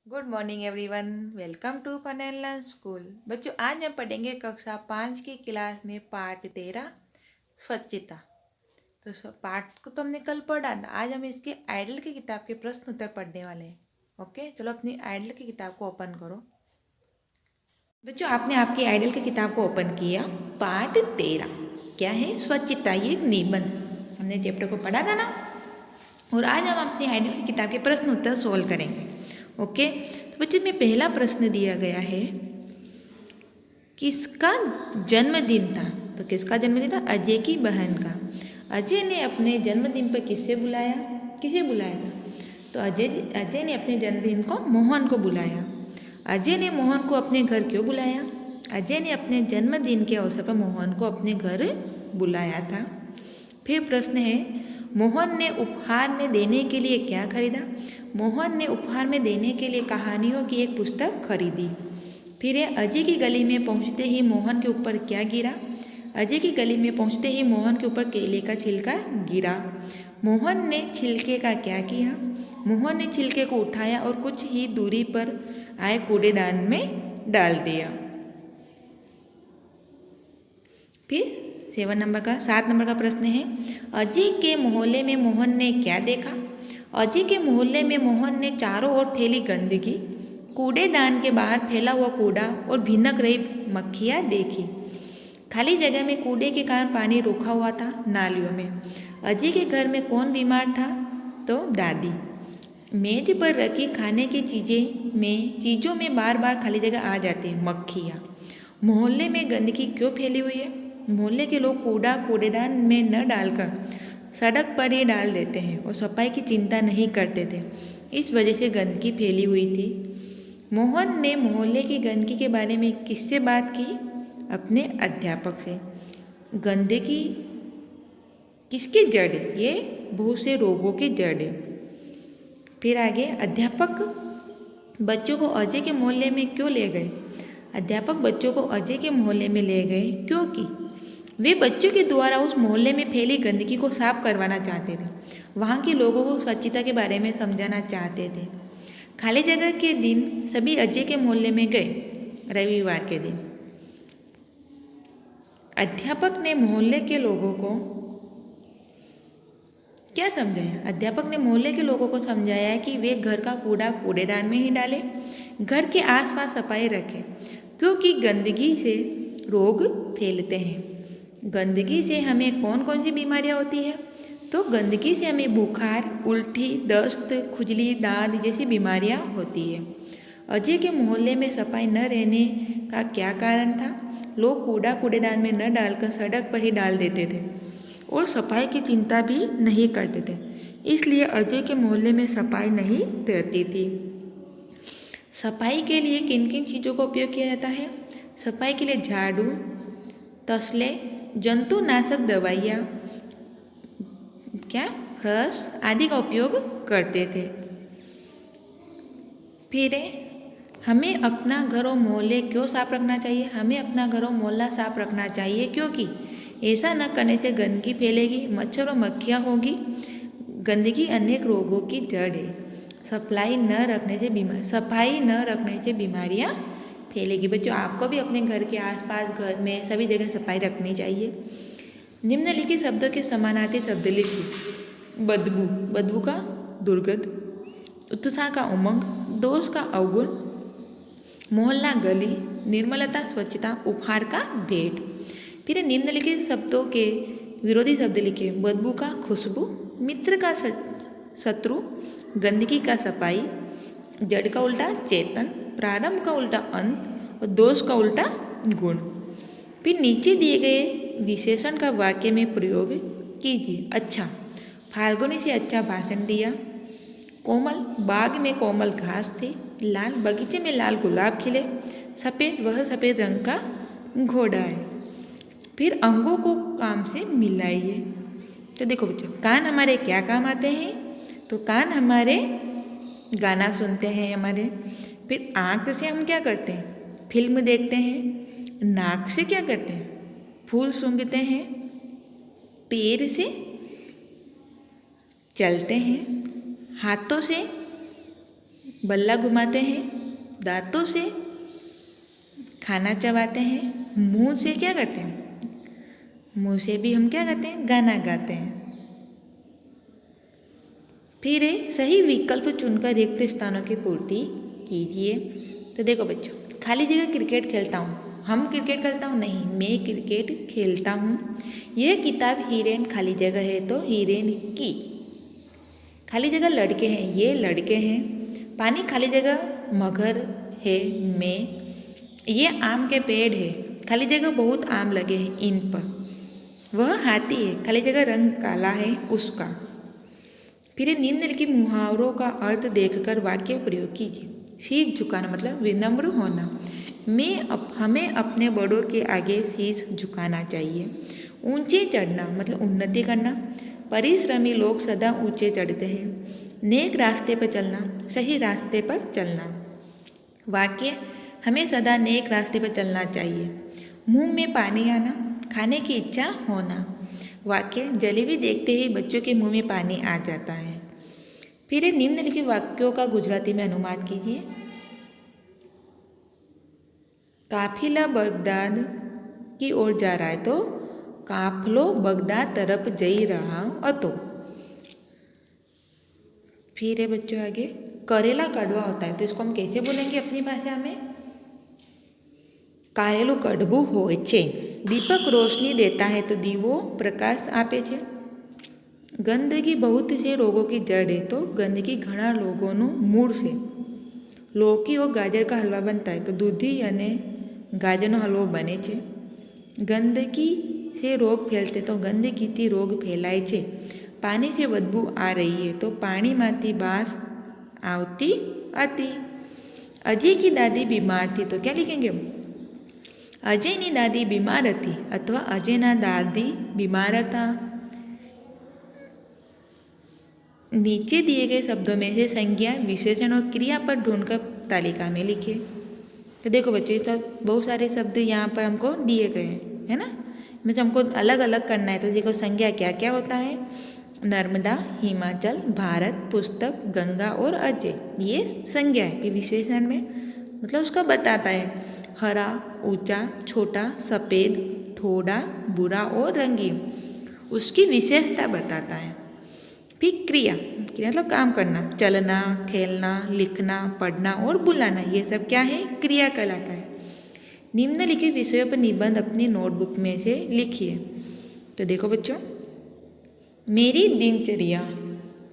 Good morning everyone. Welcome to fun and learn school. बच्चों, आज हम पढ़ेंगे कक्षा 5 की क्लास में पाठ 13 स्वच्छता। तो पाठ को तो हमने कल पढ़ा था। आज हम इसके आइडल की किताब के प्रश्न उत्तर पढ़ने वाले हैं। ओके, चलो अपनी आइडल की किताब को ओपन करो। बच्चों, आपने आपकी आइडल की किताब को ओपन किया। पाठ 13 क्या है? स्वच्छता। ये एक निबंध, हमने चैप्टर को पढ़ा था ना। और आज हम अपनी आइडल की किताब के प्रश्न उत्तर सोल्व करेंगे। ओके, तो बच्चों में पहला प्रश्न दिया गया है, किसका जन्मदिन था? तो किसका जन्मदिन था? अजय की बहन का। अजय ने अपने जन्मदिन पर किसे बुलाया? किसे बुलाया था? तो अजय ने अपने जन्मदिन को मोहन को बुलाया। अजय ने मोहन को अपने घर क्यों बुलाया? अजय ने अपने जन्मदिन के अवसर पर मोहन को अपने घर बुलाया था। फिर प्रश्न है, मोहन ने उपहार में देने के लिए क्या खरीदा? मोहन ने उपहार में देने के लिए कहानियों की एक पुस्तक खरीदी। फिर है, अजय की गली में पहुंचते ही मोहन के ऊपर क्या गिरा? अजय की गली में पहुंचते ही मोहन के ऊपर केले का छिलका गिरा। मोहन ने छिलके का क्या किया? मोहन ने छिलके को उठाया और कुछ ही दूरी पर आए कूड़ेदान में डाल दिया। फिर 7 नंबर का प्रश्न है, अजय के मोहल्ले में मोहन ने क्या देखा? अजय के मोहल्ले में मोहन ने चारों ओर फैली गंदगी, कूड़ेदान के बाहर फैला हुआ कूड़ा और भिनक रही मक्खियाँ देखी। खाली जगह में कूड़े के कारण पानी रुका हुआ था नालियों में। अजय के घर में कौन बीमार था? तो दादी। मेज पर रखी खाने की चीज़ों में बार बार खाली जगह आ जाती है मक्खियाँ। मोहल्ले में गंदगी क्यों फैली हुई है? मोहल्ले के लोग कूड़ा कूड़ेदान में न डालकर सड़क पर ही डाल देते हैं और सफाई की चिंता नहीं करते थे। इस वजह से गंदगी फैली हुई थी। मोहन ने मोहल्ले की गंदगी के बारे में किससे बात की? अपने अध्यापक से। गंदगी किसकी जड़ है? ये बहुत से रोगों की जड़ है। फिर आगे, अध्यापक बच्चों को अजय के मोहल्ले में क्यों ले गए? अध्यापक बच्चों को अजय के मोहल्ले में ले गए क्योंकि वे बच्चों के द्वारा उस मोहल्ले में फैली गंदगी को साफ करवाना चाहते थे। वहाँ के लोगों को स्वच्छता के बारे में समझाना चाहते थे। खाली जगह के दिन सभी अजय के मोहल्ले में गए। रविवार के दिन अध्यापक ने मोहल्ले के लोगों को क्या समझाया? अध्यापक ने मोहल्ले के लोगों को समझाया कि वे घर का कूड़ा कूड़ेदान में ही डालें, घर के आसपास सफाई रखें, क्योंकि गंदगी से रोग फैलते हैं। गंदगी से हमें कौन कौन सी बीमारियां होती है? तो गंदगी से हमें बुखार, उल्टी, दस्त, खुजली, दाद जैसी बीमारियां होती है। अजय के मोहल्ले में सफाई न रहने का क्या कारण था? लोग कूड़ा कूड़ेदान में न डालकर सड़क पर ही डाल देते थे और सफाई की चिंता भी नहीं करते थे। इसलिए अजय के मोहल्ले में सफाई नहीं रहती थी। सफाई के लिए किन किन चीज़ों का उपयोग किया जाता है? सफाई के लिए झाड़ू, तसले, जंतुनाशक दवाइयाँ, ब्रश आदि का उपयोग करते थे। फिर हमें अपना घर और मोहल्ले क्यों साफ रखना चाहिए? हमें अपना घर और मोहल्ला साफ रखना चाहिए क्योंकि ऐसा न करने से गंदगी फैलेगी, मच्छर और मक्खियाँ होगी। गंदगी अनेक रोगों की जड़ है। सफाई न रखने से बीमारियाँ फैलेगी। बच्चों, आपको भी अपने घर के आसपास, घर में सभी जगह सफाई रखनी चाहिए। निम्नलिखित शब्दों के समानार्थी शब्द लिखिए। बदबू, बदबू का दुर्गंध, उत्साह का उमंग, दोष का अवगुण, मोहल्ला गली, निर्मलता स्वच्छता, उपहार का भेंट। फिर निम्नलिखित शब्दों के विरोधी शब्द लिखे। बदबू का खुशबू, मित्र का शत्रु, गंदगी का सफाई, जड़ का उल्टा चेतन, प्रारंभ का उल्टा अंत और दोष का उल्टा गुण। फिर नीचे दिए गए विशेषण का वाक्य में प्रयोग कीजिए। अच्छा, फाल्गुनी से अच्छा भाषण दिया। कोमल, बाग में कोमल घास थी। लाल, बगीचे में लाल गुलाब खिले। सफ़ेद, वह सफ़ेद रंग का घोड़ा है। फिर अंगों को काम से मिलाइए। तो देखो बच्चों, कान हमारे क्या काम आते हैं? तो कान हमारे गाना सुनते हैं हमारे। फिर आँख से हम क्या करते हैं? फिल्म देखते हैं। नाक से क्या करते हैं? फूल सूंघते हैं। पैर से चलते हैं। हाथों से बल्ला घुमाते हैं, दांतों से खाना चबाते हैं, मुंह से क्या करते हैं, मुंह से भी हम क्या करते हैं, गाना गाते हैं। फिर सही विकल्प चुनकर रिक्त स्थानों की पूर्ति कीजिए। तो देखो बच्चों, खाली जगह क्रिकेट खेलता हूँ, हम क्रिकेट खेलता हूँ, नहीं, मैं क्रिकेट खेलता हूँ। यह किताब हीरेन खाली जगह है, तो हीरेन की। खाली जगह लड़के हैं, ये लड़के हैं। पानी खाली जगह मगर है, मैं। ये आम के पेड़ है, खाली जगह बहुत आम लगे हैं इन पर। वह हाथी है, खाली जगह रंग काला है उसका। फिर निम्नलिखित मुहावरों का अर्थ देखकर वाक्य प्रयोग कीजिए। शीश झुकाना मतलब विनम्र होना। हमें अपने बड़ों के आगे शीश झुकाना चाहिए। ऊंचे चढ़ना मतलब उन्नति करना। परिश्रमी लोग सदा ऊंचे चढ़ते हैं। नेक रास्ते पर चलना, सही रास्ते पर चलना। वाक्य, हमें सदा नेक रास्ते पर चलना चाहिए। मुंह में पानी आना, खाने की इच्छा होना। वाक्य, जलेबी देखते ही बच्चों के मुंह में पानी आ जाता है। फिर निम्नलिखित वाक्यों का गुजराती में अनुवाद कीजिए। काफिला बगदाद की ओर जा रहा है, तो काफलो बगदाद तरफ जई रहा હતો। फिर है बच्चों आगे, करेला कड़वा होता है, तो इसको हम कैसे बोलेंगे अपनी भाषा में, कारेलू कड़बू होय छे। दीपक रोशनी देता है, तो दीवो प्रकाश आपे छे। गंदगी बहुत से रोगों की जड़ है, तो गंदगी घણા लोगोનું મૂળ છે। लौकी और गाजर का हलवा बनता है, तो दूधी અને गाजरનો हलવો बने છે। गंदगी से रोग फैलते, तो गंदगीથી रोग फैलाय છે। पानी से बदबू आ रही है, तो पाણીમાંથી बास આવતી હતી। अजय की दादी बीमार थी, तो क्या लिखेंगे हम, अजयनी दादी बीमार थी अथवा अजयना दादी बीमार था। नीचे दिए गए शब्दों में से संज्ञा, विशेषण और क्रिया पर ढूंढकर तालिका में लिखिए। तो देखो बच्चों, ये सब बहुत सारे शब्द यहाँ पर हमको दिए गए हैं, है ना। मतलब हमको अलग अलग करना है। तो देखो संज्ञा क्या क्या होता है, नर्मदा, हिमाचल, भारत, पुस्तक, गंगा और अजय, ये संज्ञा है। विशेषण में मतलब उसका बताता है, हरा, ऊंचा, छोटा, सफ़ेद, थोड़ा, बुरा और रंगीन, उसकी विशेषता बताता है। फिर क्रिया, क्रिया मतलब काम करना, चलना, खेलना, लिखना, पढ़ना और बुलाना, ये सब क्या है, क्रिया कहलाता है। निम्नलिखित विषयों पर निबंध अपनी नोटबुक में से लिखिए। तो देखो बच्चों, मेरी दिनचर्या,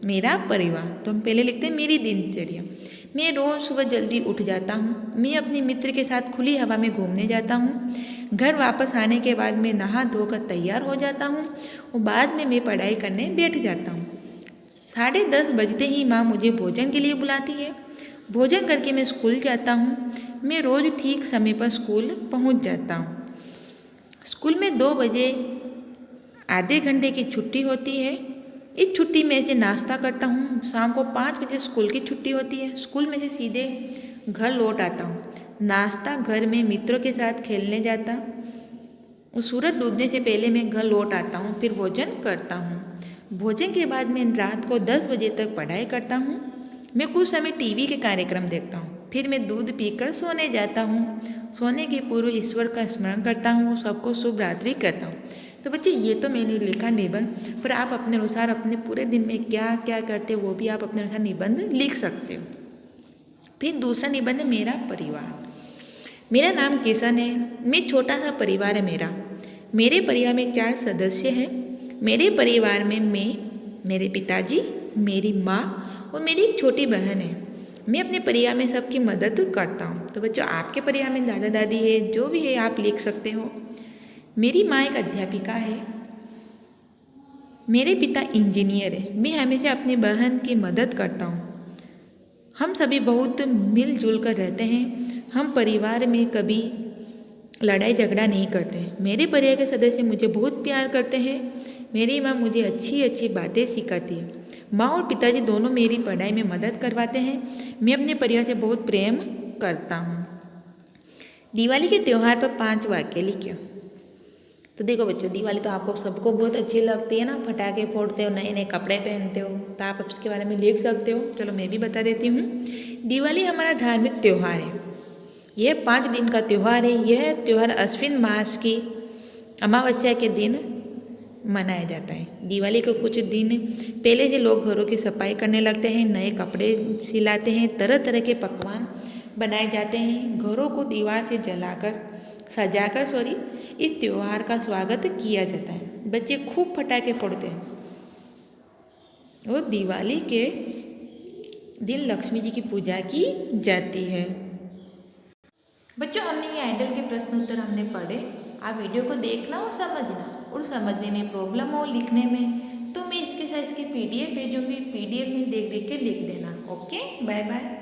मेरा परिवार, तो हम पहले लिखते हैं मेरी दिनचर्या। मैं रोज़ सुबह जल्दी उठ जाता हूँ। मैं अपने मित्र के साथ खुली हवा में घूमने जाता हूँ। घर वापस आने के बाद मैं नहा धोकर तैयार हो जाता हूँ और बाद में मैं पढ़ाई करने बैठ जाता हूँ। 10:30 बजते ही माँ मुझे भोजन के लिए बुलाती है। भोजन करके मैं स्कूल जाता हूँ। मैं रोज़ ठीक समय पर स्कूल पहुँच जाता हूँ। स्कूल में 2 बजे आधे घंटे की छुट्टी होती है। इस छुट्टी में से नाश्ता करता हूँ। शाम को 5 बजे स्कूल की छुट्टी होती है। स्कूल में से सीधे घर लौट आता हूँ। नाश्ता घर में मित्रों के साथ खेलने जाता। सूरज डूबने से पहले मैं घर लौट आता हूँ, फिर भोजन करता हूँ। भोजन के बाद मैं रात को 10 बजे तक पढ़ाई करता हूँ। मैं कुछ समय टीवी के कार्यक्रम देखता हूँ, फिर मैं दूध पीकर सोने जाता हूँ। सोने के पूर्व ईश्वर का स्मरण करता हूँ, सबको शुभ रात्रि कहता हूँ। तो बच्चे, ये तो मैंने लिखा निबंध, पर आप अपने अनुसार अपने पूरे दिन में क्या क्या करते हो वो भी आप अपने अनुसार निबंध लिख सकते हो। फिर दूसरा निबंध है मेरा परिवार। मेरा नाम किशन है। मैं छोटा सा परिवार है मेरा। मेरे परिवार में 4 सदस्य हैं। मेरे परिवार में मैं, मेरे पिताजी, मेरी माँ और मेरी एक छोटी बहन है। मैं अपने परिवार में सबकी मदद करता हूँ। तो बच्चों, आपके परिवार में दादा दादी है, जो भी है आप लिख सकते हो। मेरी माँ एक अध्यापिका है। मेरे पिता इंजीनियर है। मैं हमेशा अपनी बहन की मदद करता हूँ। हम सभी बहुत मिलजुल कर रहते हैं। हम परिवार में कभी लड़ाई झगड़ा नहीं करते। मेरे परिवार के सदस्य मुझे बहुत प्यार करते हैं। मेरी माँ मुझे अच्छी अच्छी बातें सिखाती है। माँ और पिताजी दोनों मेरी पढ़ाई में मदद करवाते हैं। मैं अपने परिवार से बहुत प्रेम करता हूँ। दिवाली के त्यौहार पर 5 वाक्य लिखिए। तो देखो बच्चों, दिवाली तो आपको सबको बहुत अच्छी लगती है ना, पटाखे फोड़ते हो, नए नए कपड़े पहनते हो, तो आप उसके बारे में लिख सकते हो। चलो मैं भी बता देती हूँ। दिवाली हमारा धार्मिक त्यौहार है। यह 5 दिन का त्यौहार है। यह त्यौहार अश्विन मास की अमावस्या के दिन मनाया जाता है। दिवाली को कुछ दिन पहले से लोग घरों की सफाई करने लगते हैं, नए कपड़े सिलाते हैं, तरह तरह के पकवान बनाए जाते हैं, घरों को दीवार से सजाकर इस त्यौहार का स्वागत किया जाता है। बच्चे खूब पटाखे फोड़ते हैं और दिवाली के दिन लक्ष्मी जी की पूजा की जाती है। बच्चों, हमने ये आइडल के प्रश्न उत्तर हमने पढ़े। आप वीडियो को देखना और समझना, और समझने में प्रॉब्लम हो लिखने में तो मैं इसके साथ इसकी PDF भेजूंगी। PDF में देख देख के लिख देना। Okay, bye bye.